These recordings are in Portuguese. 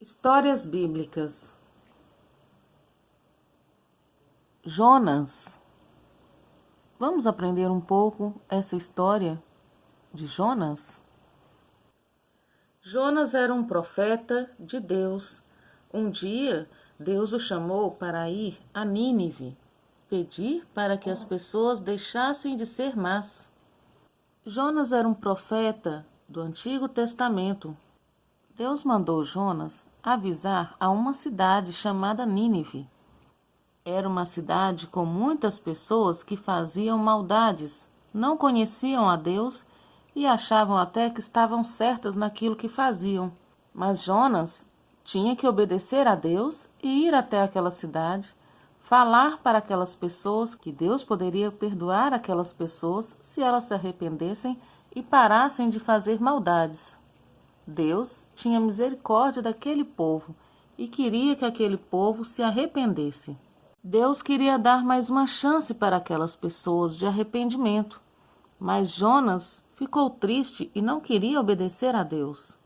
Histórias bíblicas. Jonas. Vamos aprender um pouco essa história de Jonas? Jonas era um profeta de Deus. Um dia, Deus o chamou para ir a Nínive, pedir para que as pessoas deixassem de ser más. Jonas era um profeta do Antigo Testamento. Deus mandou Jonas avisar a uma cidade chamada Nínive. Era uma cidade com muitas pessoas que faziam maldades, não conheciam a Deus e achavam até que estavam certas naquilo que faziam. Mas Jonas tinha que obedecer a Deus e ir até aquela cidade, falar para aquelas pessoas que Deus poderia perdoar aquelas pessoas se elas se arrependessem e parassem de fazer maldades. Deus tinha misericórdia daquele povo e queria que aquele povo se arrependesse. Deus queria dar mais uma chance para aquelas pessoas de arrependimento, mas Jonas ficou triste e não queria obedecer a Deus.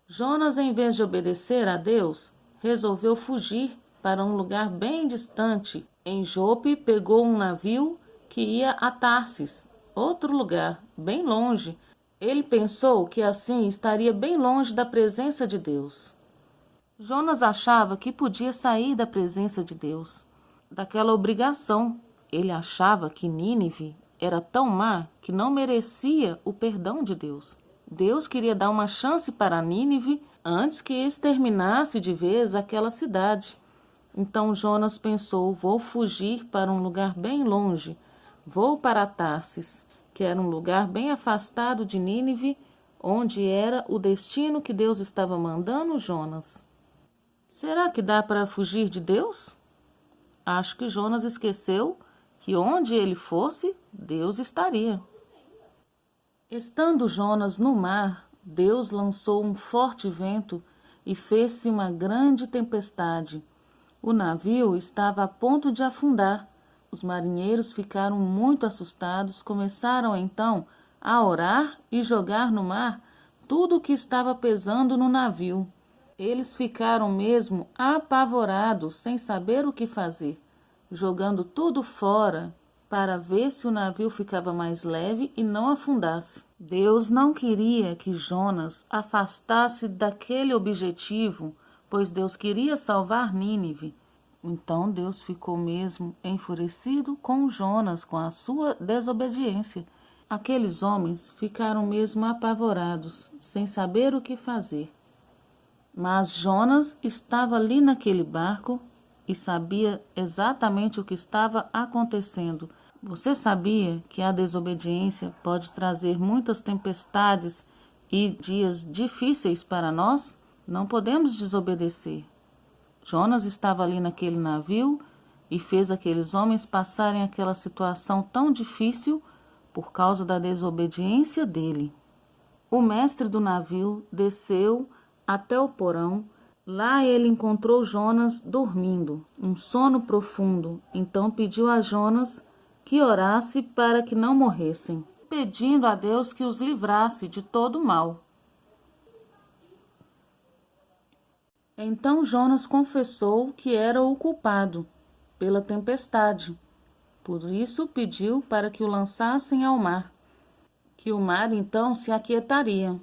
Jonas, em vez de obedecer a Deus, resolveu fugir para um lugar bem distante. Em Jope, pegou um navio que ia a Tarsis, outro lugar, bem longe. Ele pensou que assim estaria bem longe da presença de Deus. Jonas achava que podia sair da presença de Deus, daquela obrigação. Ele achava que Nínive era tão má que não merecia o perdão de Deus. Deus queria dar uma chance para Nínive antes que exterminasse de vez aquela cidade. Então Jonas pensou: vou fugir para um lugar bem longe. Vou para Tarsis, que era um lugar bem afastado de Nínive, onde era o destino que Deus estava mandando Jonas. Será que dá para fugir de Deus? Acho que Jonas esqueceu que onde ele fosse, Deus estaria. Estando Jonas no mar, Deus lançou um forte vento e fez-se uma grande tempestade. O navio estava a ponto de afundar. Os marinheiros ficaram muito assustados, começaram então a orar e jogar no mar tudo o que estava pesando no navio. Eles ficaram mesmo apavorados, sem saber o que fazer, jogando tudo fora para ver se o navio ficava mais leve e não afundasse. Deus não queria que Jonas afastasse daquele objetivo, pois Deus queria salvar Nínive. Então Deus ficou mesmo enfurecido com Jonas, com a sua desobediência. Aqueles homens ficaram mesmo apavorados, sem saber o que fazer. Mas Jonas estava ali naquele barco e sabia exatamente o que estava acontecendo. Você sabia que a desobediência pode trazer muitas tempestades e dias difíceis para nós? Não podemos desobedecer. Jonas estava ali naquele navio e fez aqueles homens passarem aquela situação tão difícil por causa da desobediência dele. O mestre do navio desceu até o porão. Lá ele encontrou Jonas dormindo, um sono profundo. Então pediu a Jonas que orasse para que não morressem, pedindo a Deus que os livrasse de todo o mal. Então Jonas confessou que era o culpado pela tempestade. Por isso pediu para que o lançassem ao mar, que o mar então se aquietaria.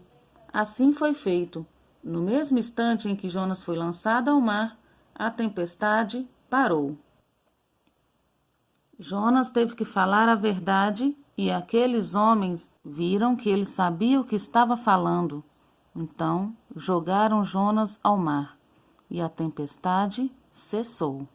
Assim foi feito. No mesmo instante em que Jonas foi lançado ao mar, a tempestade parou. Jonas teve que falar a verdade e aqueles homens viram que ele sabia o que estava falando. Então jogaram Jonas ao mar e a tempestade cessou.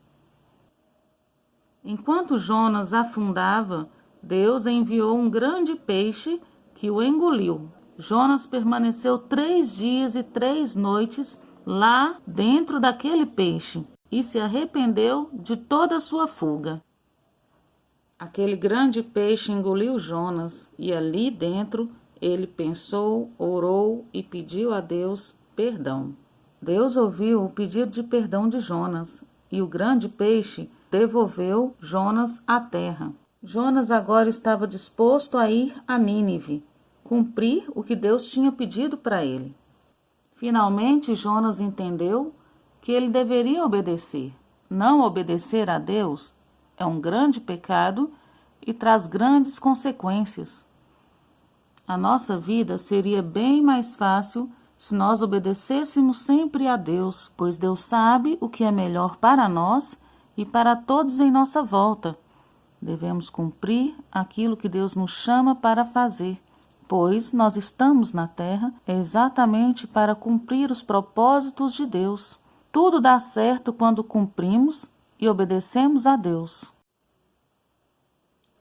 Enquanto Jonas afundava, Deus enviou um grande peixe que o engoliu. Jonas permaneceu 3 dias e 3 noites lá dentro daquele peixe e se arrependeu de toda a sua fuga. Aquele grande peixe engoliu Jonas e ali dentro ele pensou, orou e pediu a Deus perdão. Deus ouviu o pedido de perdão de Jonas e o grande peixe devolveu Jonas à terra. Jonas agora estava disposto a ir a Nínive, cumprir o que Deus tinha pedido para ele. Finalmente, Jonas entendeu que ele deveria obedecer. Não obedecer a Deus é um grande pecado e traz grandes consequências. A nossa vida seria bem mais fácil se nós obedecêssemos sempre a Deus, pois Deus sabe o que é melhor para nós e para todos em nossa volta. Devemos cumprir aquilo que Deus nos chama para fazer, pois nós estamos na terra exatamente para cumprir os propósitos de Deus. Tudo dá certo quando cumprimos e obedecemos a Deus.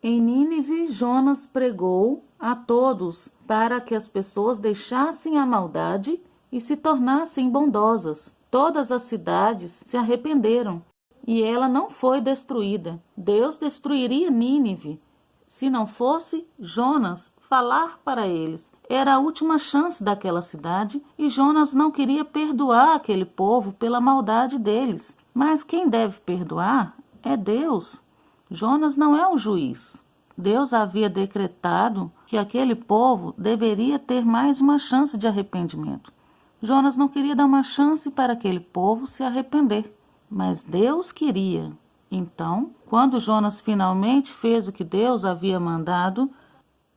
Em Nínive, Jonas pregou a todos para que as pessoas deixassem a maldade e se tornassem bondosas. Todas as cidades se arrependeram e ela não foi destruída. Deus destruiria Nínive se não fosse Jonas falar para eles. Era a última chance daquela cidade e Jonas não queria perdoar aquele povo pela maldade deles. Mas quem deve perdoar é Deus. Jonas não é o juiz. Deus havia decretado que aquele povo deveria ter mais uma chance de arrependimento. Jonas não queria dar uma chance para aquele povo se arrepender, mas Deus queria. Então, quando Jonas finalmente fez o que Deus havia mandado,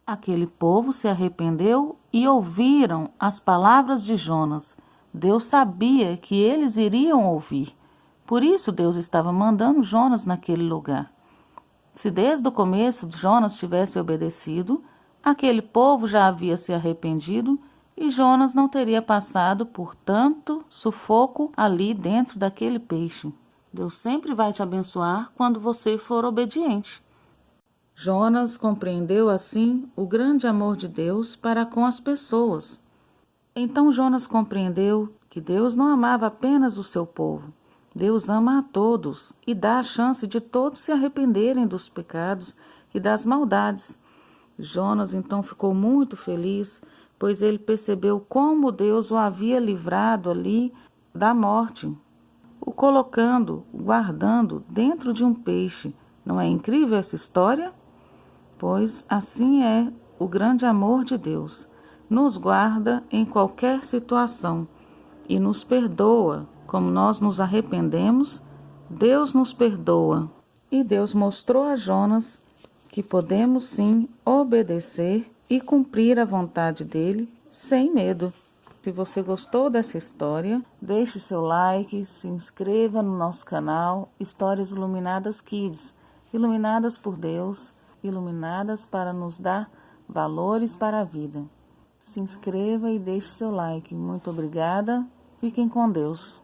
aquele povo se arrependeu e ouviram as palavras de Jonas. Deus sabia que eles iriam ouvir. Por isso Deus estava mandando Jonas naquele lugar. Se desde o começo Jonas tivesse obedecido, aquele povo já havia se arrependido e Jonas não teria passado por tanto sufoco ali dentro daquele peixe. Deus sempre vai te abençoar quando você for obediente. Jonas compreendeu assim o grande amor de Deus para com as pessoas. Então Jonas compreendeu que Deus não amava apenas o seu povo. Deus ama a todos e dá a chance de todos se arrependerem dos pecados e das maldades. Jonas então ficou muito feliz, pois ele percebeu como Deus o havia livrado ali da morte, o colocando, guardando dentro de um peixe. Não é incrível essa história? Pois assim é o grande amor de Deus. Nos guarda em qualquer situação e nos perdoa. Como nós nos arrependemos, Deus nos perdoa. E Deus mostrou a Jonas que podemos sim obedecer e cumprir a vontade dele sem medo. Se você gostou dessa história, deixe seu like, se inscreva no nosso canal Histórias Iluminadas Kids, iluminadas por Deus, iluminadas para nos dar valores para a vida. Se inscreva e deixe seu like. Muito obrigada. Fiquem com Deus.